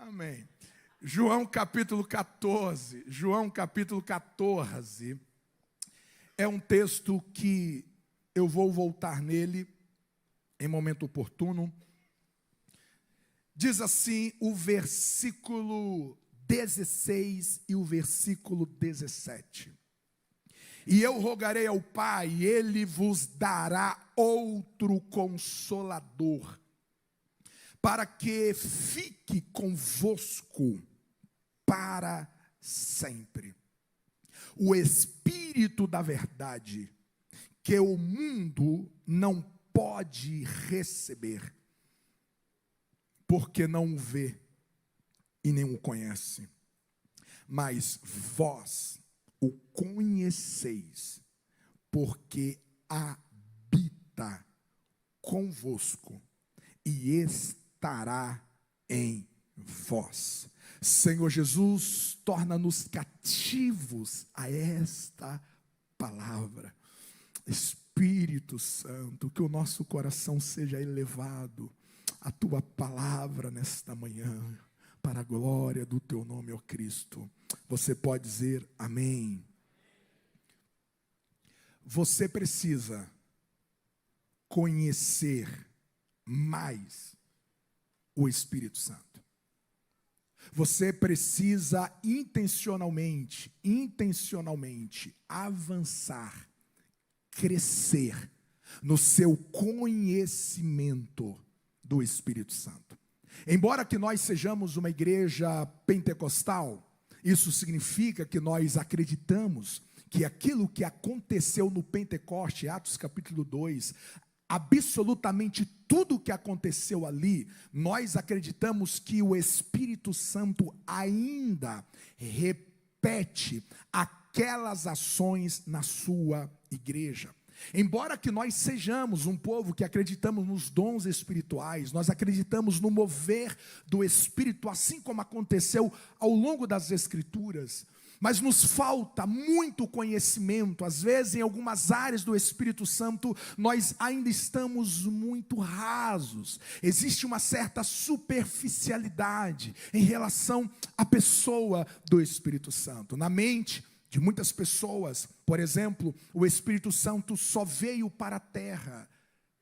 Amém. João capítulo 14. João capítulo 14 é um texto que eu vou voltar nele em momento oportuno. Diz assim o versículo 16 e o versículo 17. E eu rogarei ao Pai, e Ele vos dará outro Consolador, para que fique convosco para sempre. O Espírito da verdade, que o mundo não pode receber, porque não o vê e nem o conhece. Mas vós o conheceis, porque habita convosco e estará em vós. Senhor Jesus, torna-nos cativos a esta palavra. Espírito Santo, que o nosso coração seja elevado à tua palavra nesta manhã, para a glória do teu nome, ó Cristo. Você pode dizer amém. Você precisa conhecer mais o Espírito Santo. Você precisa intencionalmente avançar, crescer no seu conhecimento do Espírito Santo. Embora que nós sejamos uma igreja pentecostal, isso significa que nós acreditamos que aquilo que aconteceu no Pentecoste, Atos capítulo 2, absolutamente tudo o que aconteceu ali, nós acreditamos que o Espírito Santo ainda repete aquelas ações na sua igreja. Embora que nós sejamos um povo que acreditamos nos dons espirituais, nós acreditamos no mover do Espírito, assim como aconteceu ao longo das Escrituras, mas nos falta muito conhecimento. Às vezes, em algumas áreas do Espírito Santo, nós ainda estamos muito rasos. Existe uma certa superficialidade em relação à pessoa do Espírito Santo. Na mente de muitas pessoas, por exemplo, o Espírito Santo só veio para a terra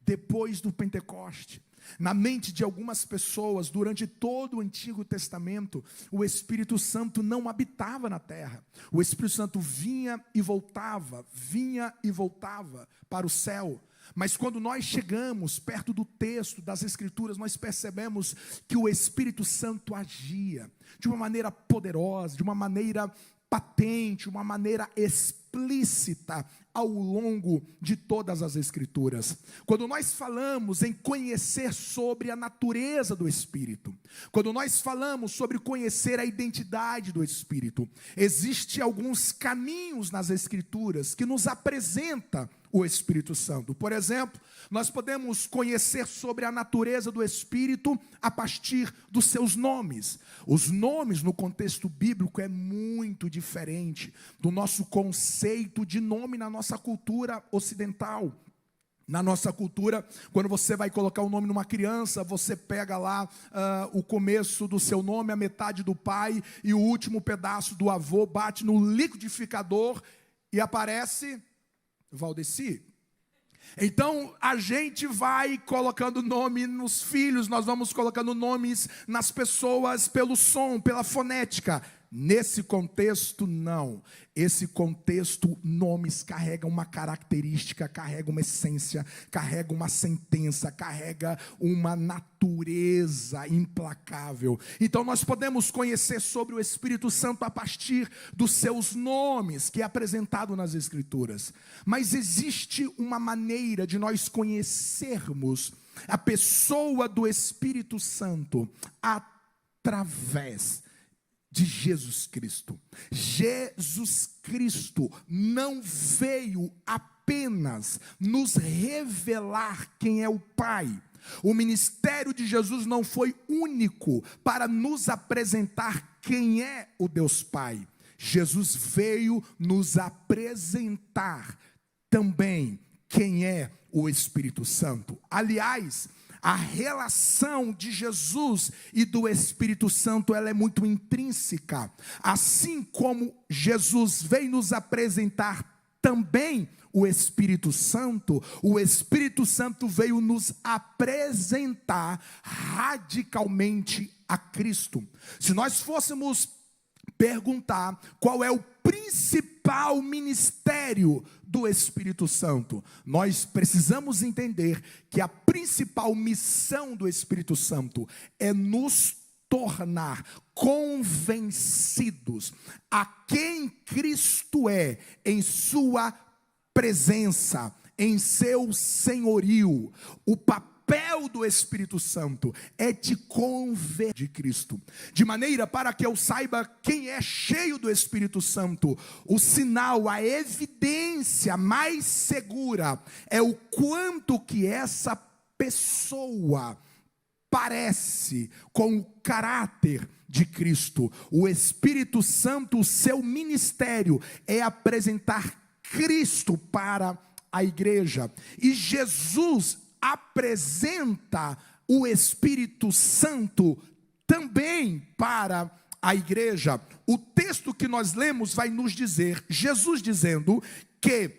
depois do Pentecoste. Na mente de algumas pessoas, durante todo o Antigo Testamento, o Espírito Santo não habitava na terra. O Espírito Santo vinha e voltava para o céu. Mas quando nós chegamos perto do texto das Escrituras, nós percebemos que o Espírito Santo agia de uma maneira poderosa, de uma maneira patente, uma maneira explícita ao longo de todas as Escrituras. Quando nós falamos em conhecer sobre a natureza do Espírito, quando nós falamos sobre conhecer a identidade do Espírito, existem alguns caminhos nas Escrituras que nos apresenta o Espírito Santo. Por exemplo, nós podemos conhecer sobre a natureza do Espírito a partir dos seus nomes. Os nomes no contexto bíblico é muito diferente do nosso conceito de nome na nossa cultura ocidental. Na nossa cultura, quando você vai colocar o nome numa criança, você pega lá o começo do seu nome, a metade do pai e o último pedaço do avô, bate no liquidificador e aparece Valdeci. Então a gente vai colocando nome nos filhos, nós vamos colocando nomes nas pessoas pelo som, pela fonética. Nesse contexto, não. Esse contexto, nomes carregam uma característica, carregam uma essência, carregam uma sentença, carrega uma natureza implacável. Então nós podemos conhecer sobre o Espírito Santo a partir dos seus nomes, que é apresentado nas Escrituras. Mas existe uma maneira de nós conhecermos a pessoa do Espírito Santo através de Jesus Cristo. Jesus Cristo não veio apenas nos revelar quem é o Pai. O ministério de Jesus não foi único para nos apresentar quem é o Deus Pai. Jesus veio nos apresentar também quem é o Espírito Santo. Aliás, A relação de Jesus e do Espírito Santo, ela é muito intrínseca. Assim como Jesus veio nos apresentar também o Espírito Santo veio nos apresentar radicalmente a Cristo. Se nós fôssemos perguntar qual é o principal ministério do Espírito Santo, nós precisamos entender que a principal missão do Espírito Santo é nos tornar convencidos a quem Cristo é em sua presença, em seu senhorio. O papel do Espírito Santo é te converter de Cristo, de maneira para que eu saiba quem é cheio do Espírito Santo. O sinal, a evidência mais segura é o quanto que essa pessoa parece com o caráter de Cristo. O Espírito Santo, o seu ministério é apresentar Cristo para a igreja. E Jesus apresenta o Espírito Santo também para a igreja. O texto que nós lemos vai nos dizer, Jesus dizendo que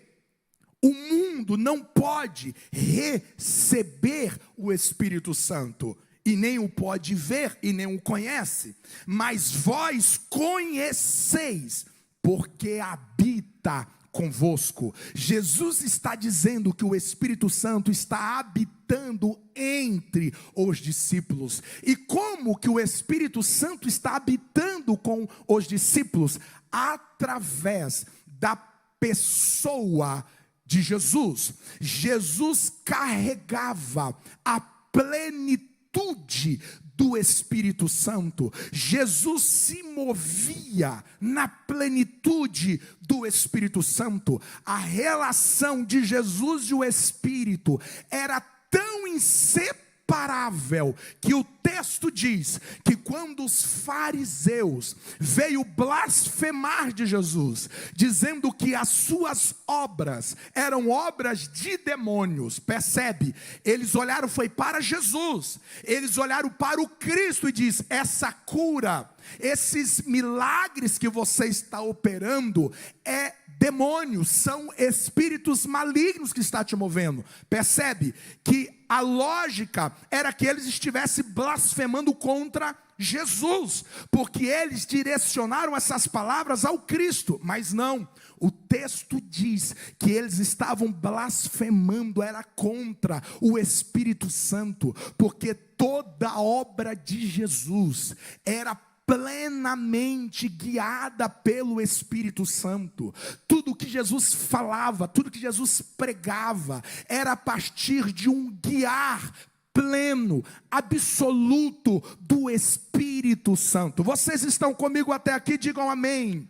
o mundo não pode receber o Espírito Santo, e nem o pode ver, e nem o conhece, mas vós conheceis, porque habita convosco. Jesus está dizendo que o Espírito Santo está habitando entre os discípulos. E como que o Espírito Santo está habitando com os discípulos? Através da pessoa de Jesus. Jesus carregava a plenitude do Espírito Santo. Jesus se movia na plenitude do Espírito Santo. A relação de Jesus e o Espírito era tão inseparável que o texto diz que quando os fariseus veio blasfemar de Jesus, dizendo que as suas obras eram obras de demônios, percebe? Eles olharam, foi para Jesus, eles olharam para o Cristo e diz: essa cura, esses milagres que você está operando é demônios, são espíritos malignos que está te movendo. Percebe que a lógica era que eles estivessem blasfemando contra Jesus, porque eles direcionaram essas palavras ao Cristo, mas não. O texto diz que eles estavam blasfemando, era contra o Espírito Santo, porque toda a obra de Jesus era plenamente guiada pelo Espírito Santo. Tudo que Jesus falava, tudo que Jesus pregava, era a partir de um guiar pleno, absoluto do Espírito Santo. Vocês estão comigo até aqui? Digam amém.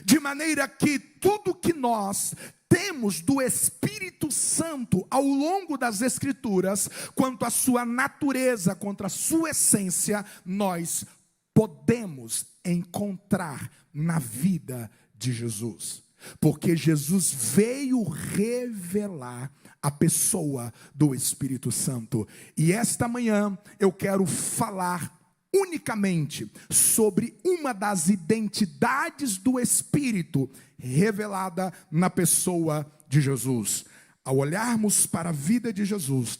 De maneira que tudo que nós temos do Espírito Santo ao longo das Escrituras, quanto à sua natureza, quanto à sua essência, nós podemos encontrar na vida de Jesus, porque Jesus veio revelar a pessoa do Espírito Santo. E esta manhã eu quero falar unicamente sobre uma das identidades do Espírito revelada na pessoa de Jesus. Ao olharmos para a vida de Jesus,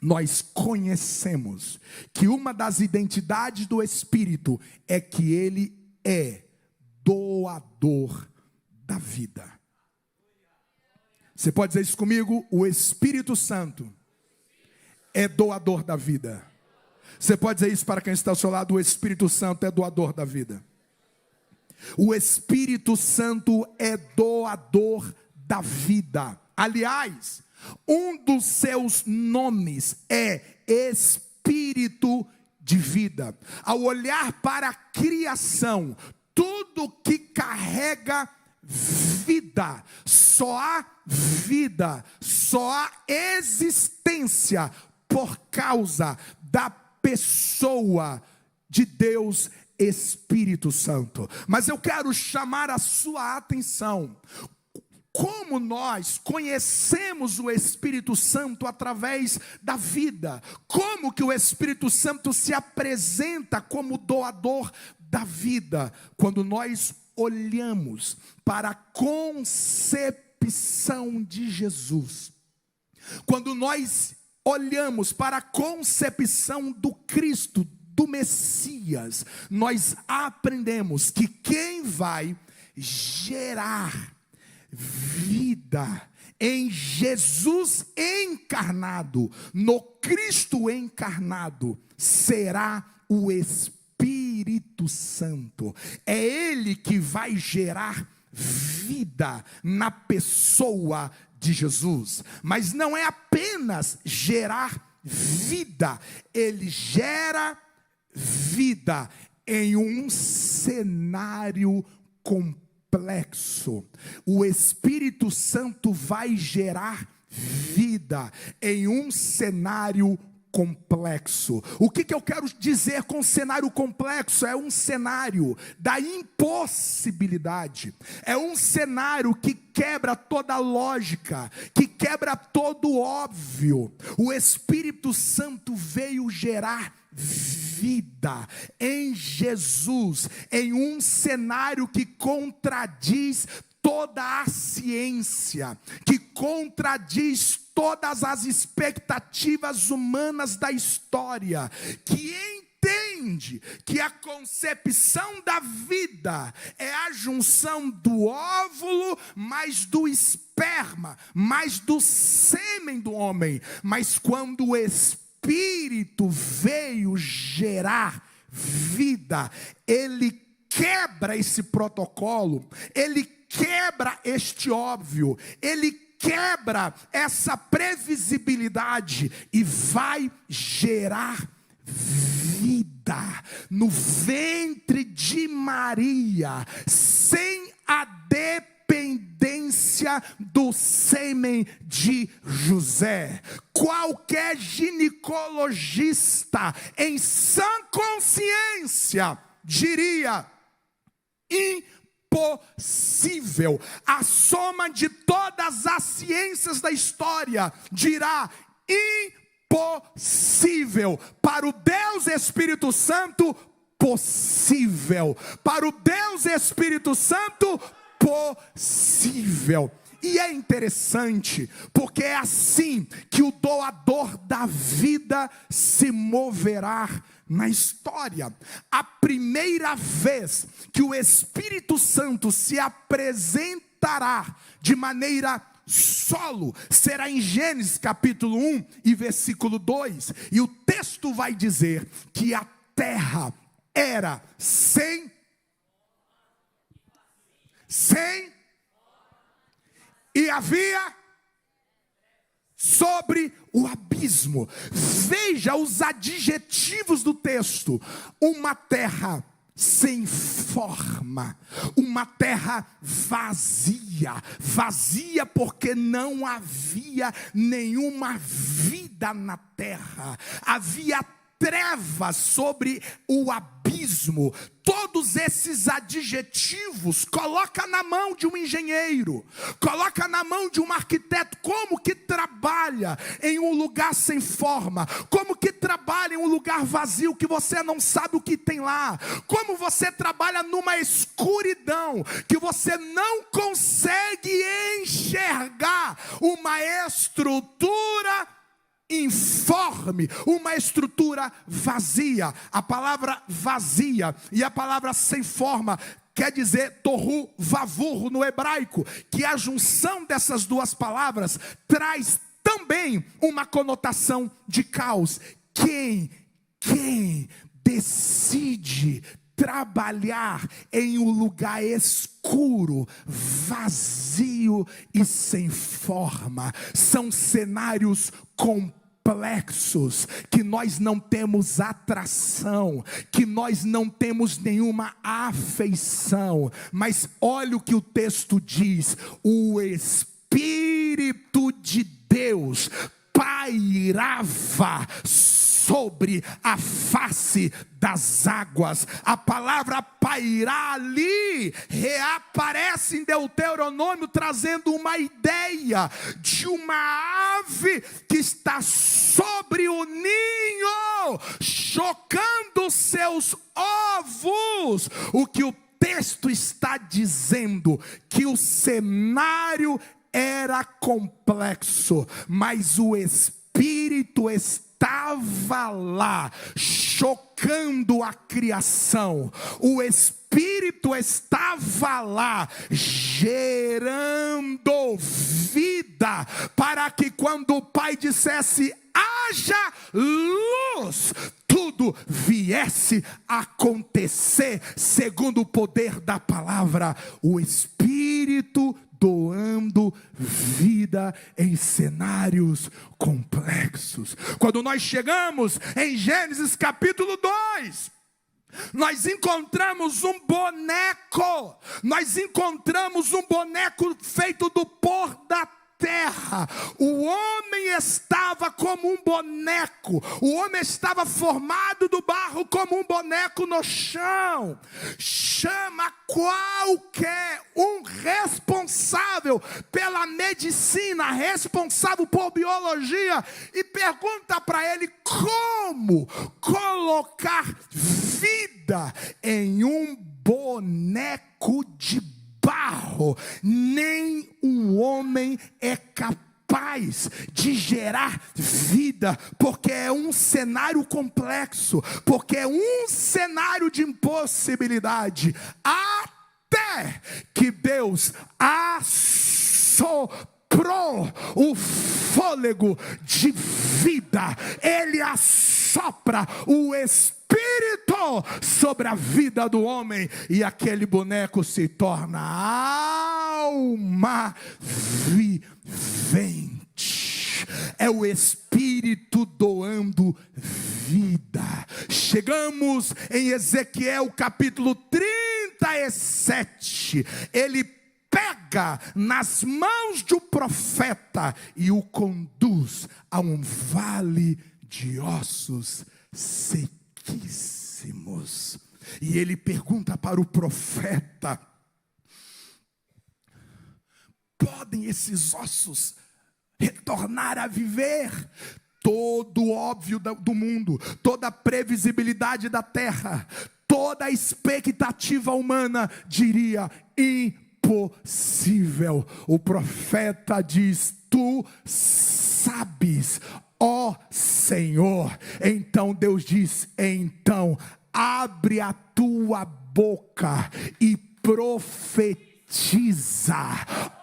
nós conhecemos que uma das identidades do Espírito é que ele é doador da vida. Você pode dizer isso comigo? O Espírito Santo é doador da vida. Você pode dizer isso para quem está ao seu lado? O Espírito Santo é doador da vida. O Espírito Santo é doador da vida. Aliás, um dos seus nomes é Espírito de vida. Ao olhar para a criação, tudo que carrega vida, só há existência por causa da pessoa de Deus, Espírito Santo. Mas eu quero chamar a sua atenção. como nós conhecemos o Espírito Santo através da vida, como que o Espírito Santo se apresenta como doador da vida, quando nós olhamos para a concepção de Jesus, quando nós olhamos para a concepção do Cristo, do Messias, nós aprendemos que quem vai gerar vida em Jesus encarnado, no Cristo encarnado, será o Espírito Santo. É Ele que vai gerar vida na pessoa de Jesus. Mas não é apenas gerar vida, Ele gera vida em um cenário complexo. O Espírito Santo vai gerar vida em um cenário complexo. O que eu quero dizer com cenário complexo? É um cenário da impossibilidade. É um cenário que quebra toda lógica, que quebra todo óbvio. O Espírito Santo veio gerar vida em Jesus, em um cenário que contradiz toda a ciência, que contradiz todas as expectativas humanas da história, que entende que a concepção da vida é a junção do óvulo mais do esperma, mais do sêmen do homem. Mas quando o Espírito veio gerar vida, ele quebra esse protocolo, ele quebra este óbvio, ele quebra essa previsibilidade e vai gerar vida no ventre de Maria, sem a dependência do sêmen de José. Qualquer ginecologista em sã consciência diria: impossível. A soma de todas as ciências da história dirá: impossível. Para o Deus Espírito Santo, possível. Para o Deus Espírito Santo, possível. E é interessante, porque é assim que o doador da vida se moverá na história. A primeira vez que o Espírito Santo se apresentará de maneira solo será em Gênesis capítulo 1 e versículo 2. E o texto vai dizer que a terra era sem e havia sobre o abismo. Veja os adjetivos do texto: uma terra sem forma, uma terra vazia, vazia porque não havia nenhuma vida na terra, havia trevas sobre o abismo. Todos esses adjetivos coloca na mão de um engenheiro, coloca na mão de um arquiteto. Como que trabalha em um lugar sem forma? Como que trabalha em um lugar vazio que você não sabe o que tem lá? Como você trabalha numa escuridão que você não consegue enxergar uma estrutura informe, uma estrutura vazia? A palavra vazia e a palavra sem forma quer dizer tohu vavur no hebraico, que a junção dessas duas palavras traz também uma conotação de caos. Quem decide trabalhar em um lugar escuro, vazio e sem forma? São cenários complexos, que nós não temos atração, que nós não temos nenhuma afeição. Mas olha o que o texto diz: o Espírito de Deus pairava sobre a face das águas. A palavra pairar ali reaparece em Deuteronômio, trazendo uma ideia de uma ave que está sobre o ninho, chocando seus ovos. O que o texto está dizendo, que o cenário era complexo, mas o Espírito estava lá, chocando a criação. O Espírito estava lá, gerando vida, para que quando o Pai dissesse: haja luz, tudo viesse a acontecer segundo o poder da palavra. O Espírito doando vida em cenários complexos. Quando nós chegamos em Gênesis capítulo 2, nós encontramos um boneco. Nós encontramos um boneco feito do pó da terra. O homem estava como um boneco. O homem estava formado do barro como um boneco no chão. Chama qualquer um responsável pela medicina, responsável por biologia, e pergunta para ele como colocar vida em um boneco de barro. Nem um homem é capaz de gerar vida, porque é um cenário complexo, porque é um cenário de impossibilidade, até que Deus assoprou o fôlego de vida. Ele assopra o Espírito sobre a vida do homem, e aquele boneco se torna alma vivente. É o Espírito doando vida. Chegamos em Ezequiel capítulo 37. Ele pega nas mãos de um profeta e o conduz a um vale de ossos sequíssimos. E ele pergunta para o profeta: podem esses ossos retornar a viver? Todo o óbvio do mundo, toda a previsibilidade da terra, toda a expectativa humana diria: impossível. O profeta diz: tu sabes, ó Senhor. Então Deus diz: então abre a tua boca e profetiza,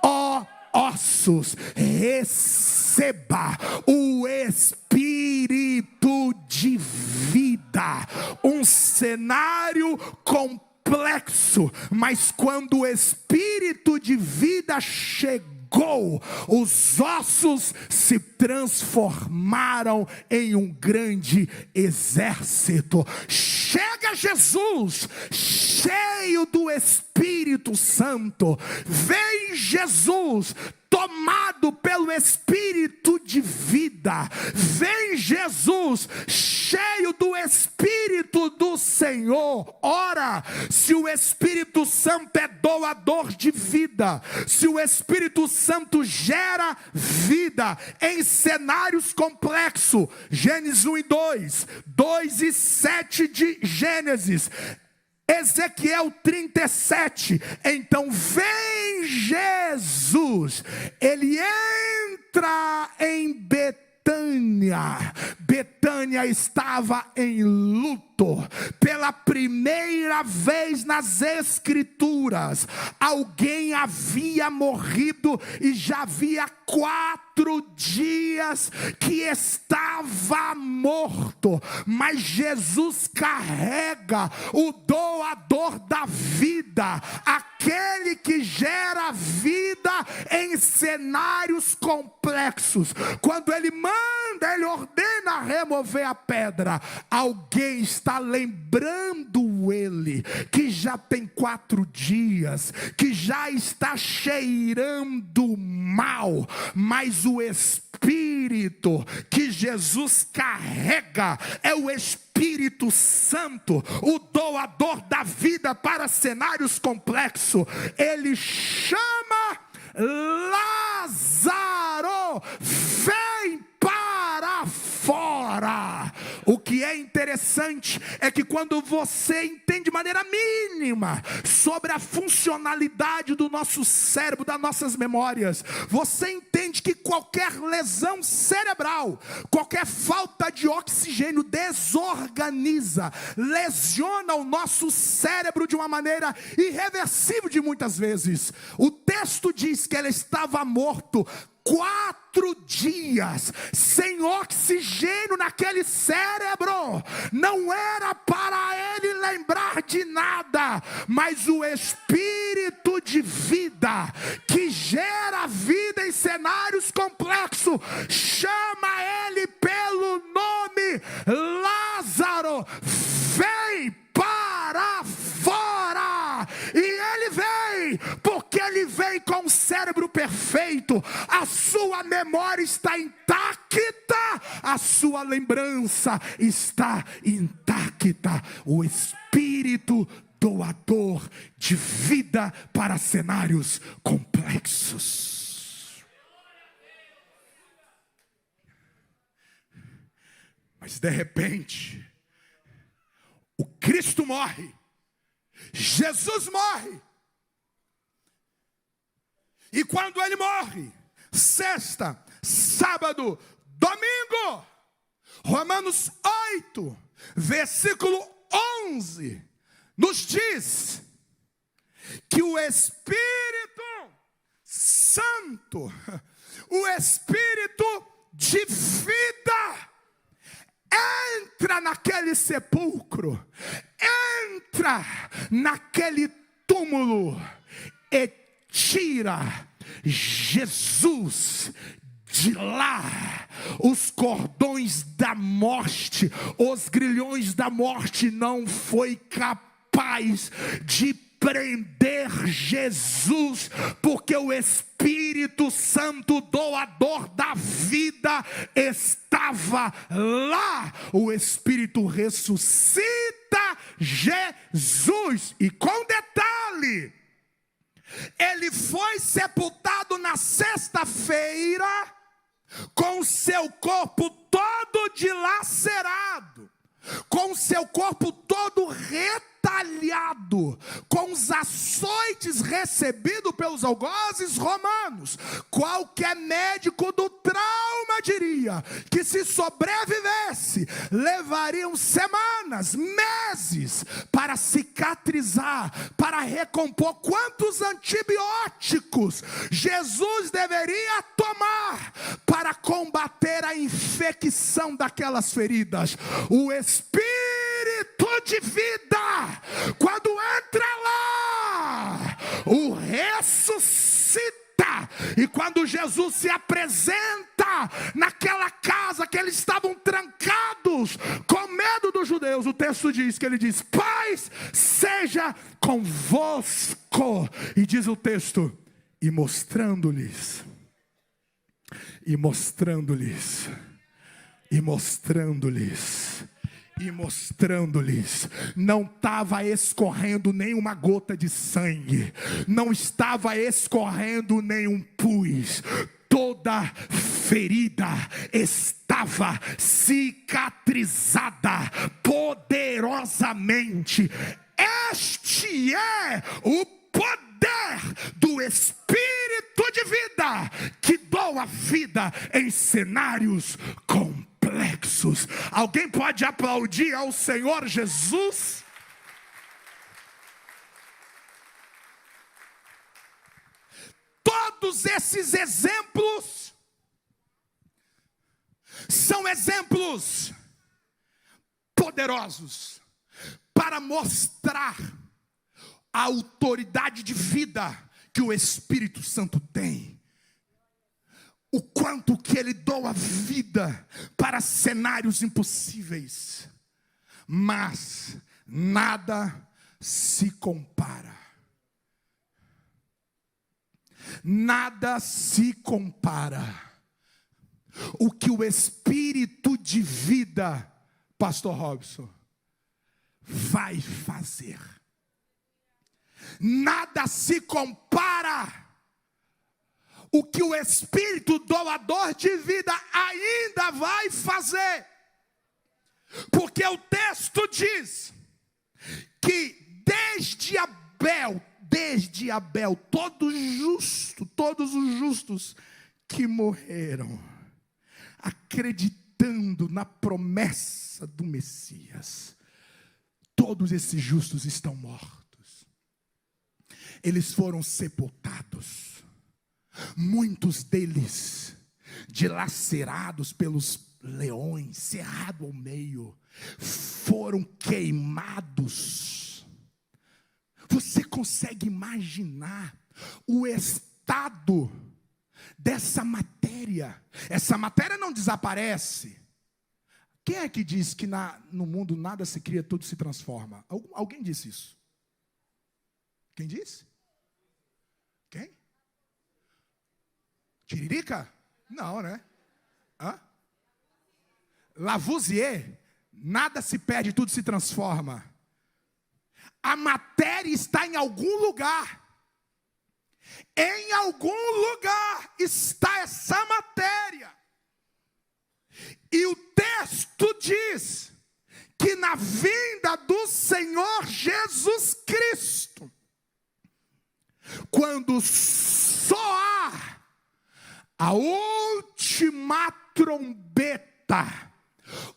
ó ossos, receba o Espírito de vida. Um cenário complexo, mas quando o Espírito de vida chegou, os ossos se transformaram em um grande exército. Chega Jesus, cheio do Espírito Santo. Vem Jesus, tomado pelo Espírito de vida. Vem Jesus, cheio do Espírito do Senhor. Ora, se o Espírito Santo é doador de vida, se o Espírito Santo gera vida em cenários complexos, Gênesis 1 e 2, 2 e 7 de Gênesis, Ezequiel 37, então vem Jesus, ele entra em Betânia. Betânia estava em luto. Pela primeira vez nas Escrituras, alguém havia morrido e já havia 4 dias que estava morto, mas Jesus carrega o doador da vida, aquele que gera vida em cenários complexos. Quando ele manda, ele ordena remover a pedra. Alguém está lembrando ele que já tem 4 dias, que já está cheirando mal, mas o Espírito Espírito que Jesus carrega é o Espírito Santo, o doador da vida para cenários complexos. Ele chama Lázaro, vem para fora. O que é interessante é que quando você entende de maneira mínima sobre a funcionalidade do nosso cérebro, das nossas memórias, você entende que qualquer lesão cerebral, qualquer falta de oxigênio desorganiza, lesiona o nosso cérebro de uma maneira irreversível de muitas vezes. O texto diz que ele estava morto 4 dias, sem oxigênio naquele cérebro. Não era para ele lembrar de nada, mas o Espírito de vida, que gera vida em cenários complexos, chama ele pelo nome: Lázaro, vem para fora. E ele vem, porque ele vem com o cérebro perfeito, a sua memória está intacta, a sua lembrança está intacta. O Espírito doador de vida para cenários complexos. Mas de repente, o Cristo morre, Jesus morre. E quando ele morre, sexta, sábado, domingo, Romanos 8, versículo 11, nos diz que o Espírito Santo, o Espírito de vida, entra naquele sepulcro, entra naquele túmulo e tira Jesus de lá. Os cordões da morte, os grilhões da morte não foi capaz de prender Jesus, porque o Espírito Santo, doador da vida, estava lá. O Espírito ressuscita Jesus, e com detalhe, ele foi sepultado na sexta-feira, com seu corpo todo dilacerado, com seu corpo todo retalhado, com os açoites recebidos pelos algozes romanos. Qualquer médico do trauma diria que, se sobrevivesse, levariam semanas, meses para cicatrizar, para recompor. Quantos antibióticos Jesus deveria tomar para combater a infecção daquelas feridas? O Espírito de vida, quando entra lá, o ressuscita. E quando Jesus se apresenta naquela casa que eles estavam trancados com medo dos judeus, o texto diz que ele diz: paz seja convosco. E diz o texto: e mostrando-lhes, e mostrando-lhes, e mostrando-lhes, e mostrando-lhes, não estava escorrendo nenhuma gota de sangue, não estava escorrendo nenhum pus, toda ferida estava cicatrizada poderosamente. Este é o poder do Espírito de vida, que doa vida em cenários complexos. Alguém pode aplaudir ao Senhor Jesus? Todos esses exemplos são exemplos poderosos para mostrar a autoridade de vida que o Espírito Santo tem. O quanto que ele doa vida para cenários impossíveis. Mas nada se compara. Nada se compara o que o Espírito de vida, Pastor Robson, vai fazer. Nada se compara o que o Espírito doador de vida ainda vai fazer. Porque o texto diz que desde Abel, todos os justos que morreram, acreditando na promessa do Messias, todos esses justos estão mortos. Eles foram sepultados. Muitos deles dilacerados pelos leões, cerrado ao meio, foram queimados. Você consegue imaginar o estado dessa matéria? Essa matéria não desaparece. Quem é que diz que no mundo nada se cria, tudo se transforma? Alguém disse isso? Quem disse? Quem? Tiririca? Não, né? Hã? Lavoisier, nada se perde, tudo se transforma. A matéria está em algum lugar. Em algum lugar está essa matéria. E o texto diz que na vinda do Senhor Jesus Cristo, quando soar a última trombeta,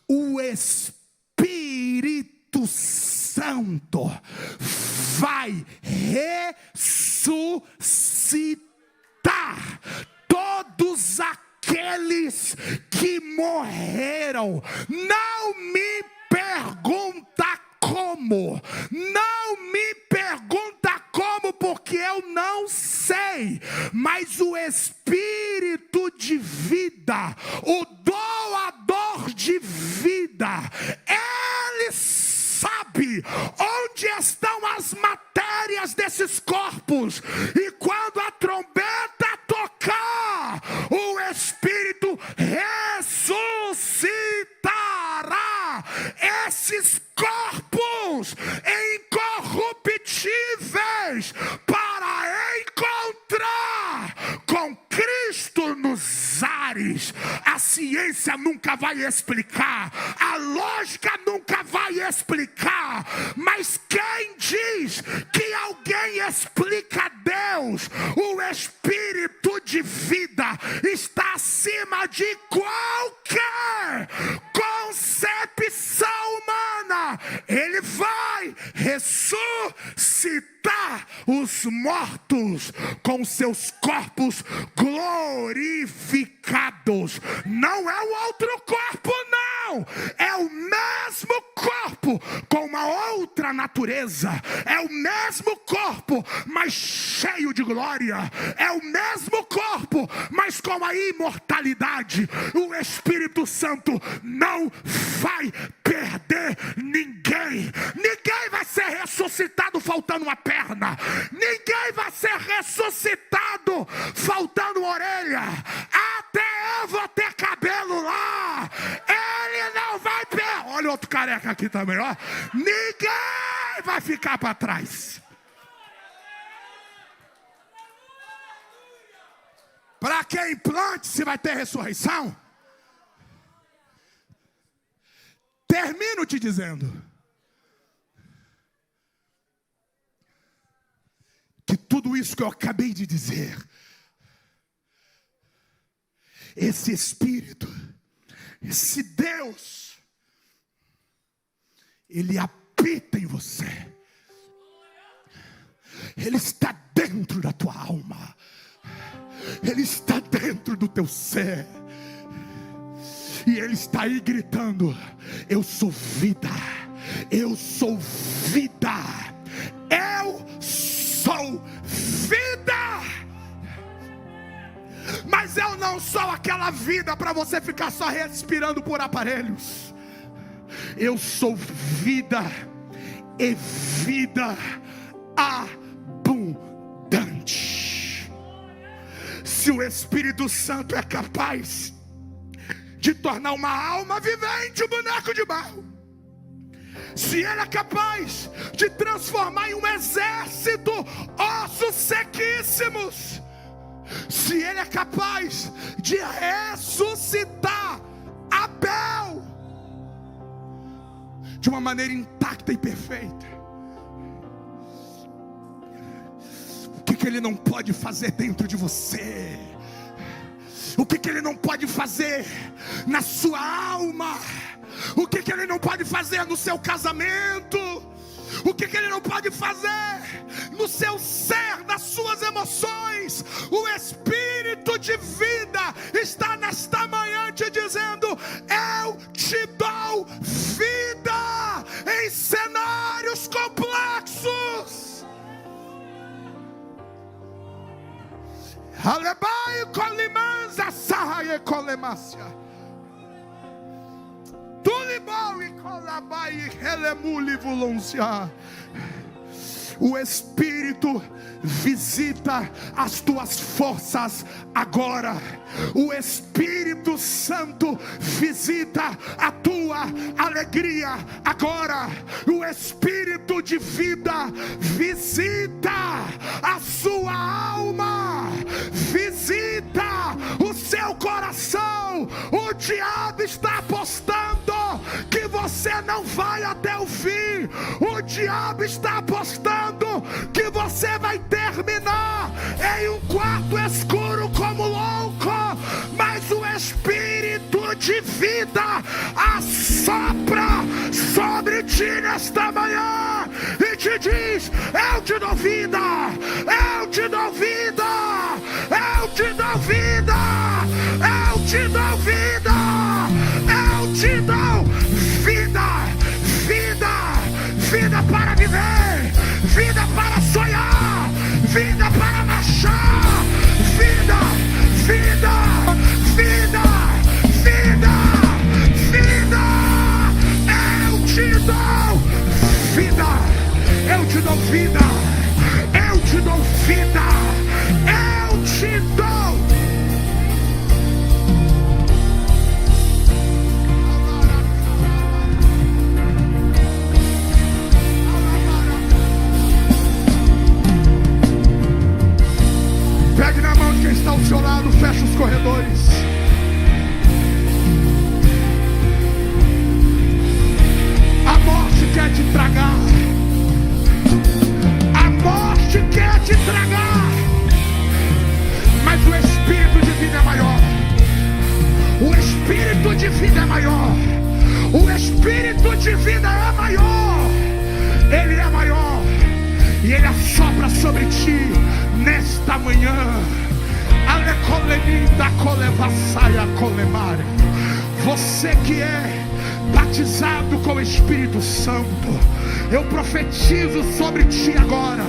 o Espírito Santo vai ressuscitar todos aqueles que morreram. Não me pergunta como, não me pergunta como, porque eu não sei, mas o Espírito de vida, o doador de vida, ele sabe onde estão as matérias desses corpos, e quando a trombeta tocar, o Espírito ressuscitará esses corpos incorruptíveis para encontrar com Cristo nos ares. A ciência nunca vai explicar, a lógica nunca vai explicar, mas quem diz que alguém explica Deus? O Espírito de vida está acima de qualquer concepção humana. Ele vai ressuscitar os mortos com seus corpos glorificados. Não é o outro corpo, não. É o mesmo corpo com uma outra natureza. É o mesmo corpo, mas cheio de glória. É o mesmo corpo, mas com a imortalidade. O Espírito Santo não vai perder ninguém. Ninguém vai ser ressuscitado faltando uma perna. Ninguém vai ser ressuscitado faltando uma orelha. Até eu vou ter cabelo lá. Ele não vai perder. Olha outro careca aqui também, ó. Ninguém vai ficar para trás. Para quem implante, se vai ter ressurreição. Termino te dizendo que tudo isso que eu acabei de dizer, esse Espírito, esse Deus, ele habita em você. Ele está dentro da tua alma. Ele está dentro do teu ser. E ele está aí gritando: eu sou vida, eu sou vida, eu sou vida. Mas eu não sou aquela vida para você ficar só respirando por aparelhos. Eu sou vida, e vida abundante. Se o Espírito Santo é capaz de tornar uma alma vivente um boneco de barro, se Ele é capaz de transformar em um exército ossos sequíssimos, se Ele é capaz de ressuscitar Abel de uma maneira intacta e perfeita, o que Ele não pode fazer dentro de você? O que Ele não pode fazer na sua alma? O que Ele não pode fazer no seu casamento? O que Ele não pode fazer no seu ser, nas suas emoções? O Espírito de vida está nesta manhã te dizendo: eu te dou vida em cenários complexos. Alebai colimanza sahaye colemácia. O Espírito visita as tuas forças agora. O Espírito Santo visita a tua alegria agora. O Espírito de vida visita a sua alma, visita o seu coração. O diabo está apostando que você não vai até o fim. O diabo está apostando que você vai terminar em um quarto escuro como louco. Mas o Espírito de vida assopra sobre ti nesta manhã e te diz: eu te dou vida, eu te dou vida, eu te dou vida, eu te dou vida, eu te dou vida, vida, vida para viver, vida para sonhar, vida para marchar, vida, vida, vida, vida, vida. Eu te dou vida, eu te dou vida, eu te dou vida, eu te dou. Pegue na mão de quem está ao seu lado, feche os corredores. A morte quer te tragar. A morte quer te tragar. Mas o Espírito de vida é maior. O Espírito de vida é maior. O Espírito de vida é maior. Ele é maior. E Ele assopra sobre ti nesta manhã. Você que é batizado com o Espírito Santo, eu profetizo sobre ti agora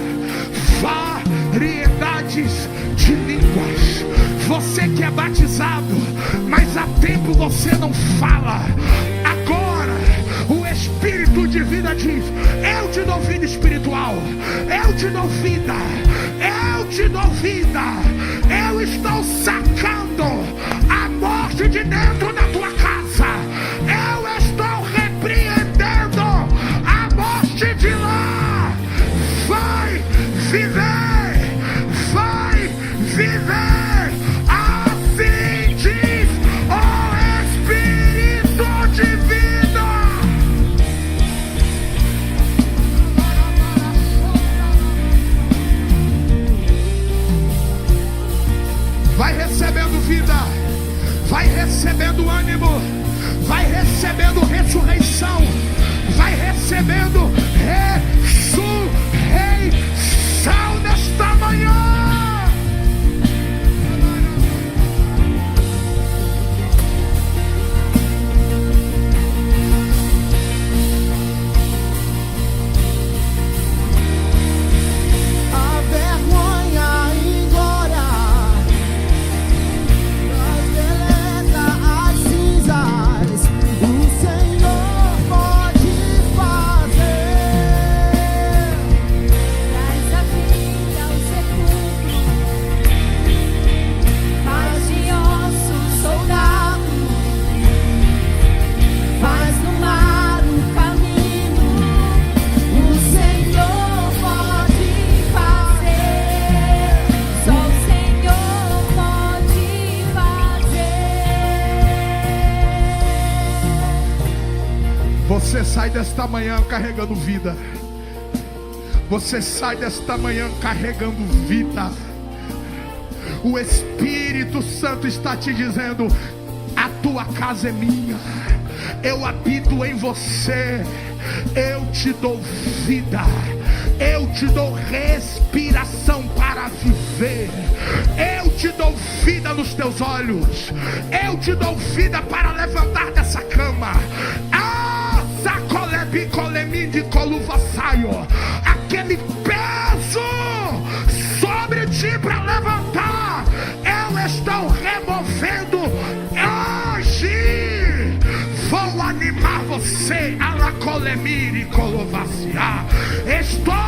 variedades de línguas. Você que é batizado, mas há tempo você não fala, agora o Espírito de vida diz: eu te dou vida espiritual, eu te dou vida, eu te dou vida. Eu estou sacando a morte de dentro da tua casa. Eu estou repreendendo a morte de lá. Vai viver, vai viver. Assim diz o Espírito de vida. Vai recebendo vida, vai recebendo ânimo, vai recebendo ressurreição, vai recebendo ressurreição nesta manhã. O Senhor pode fazer. sai desta manhã carregando vida. Você sai desta manhã carregando vida. O Espírito Santo está te dizendo: a tua casa é minha, eu habito em você, eu te dou vida, eu te dou respiração para viver, eu te dou vida nos teus olhos, eu te dou vida para levantar dessa cama. Aquele peso sobre ti para levantar, eu estou removendo hoje. Vou animar você. Estou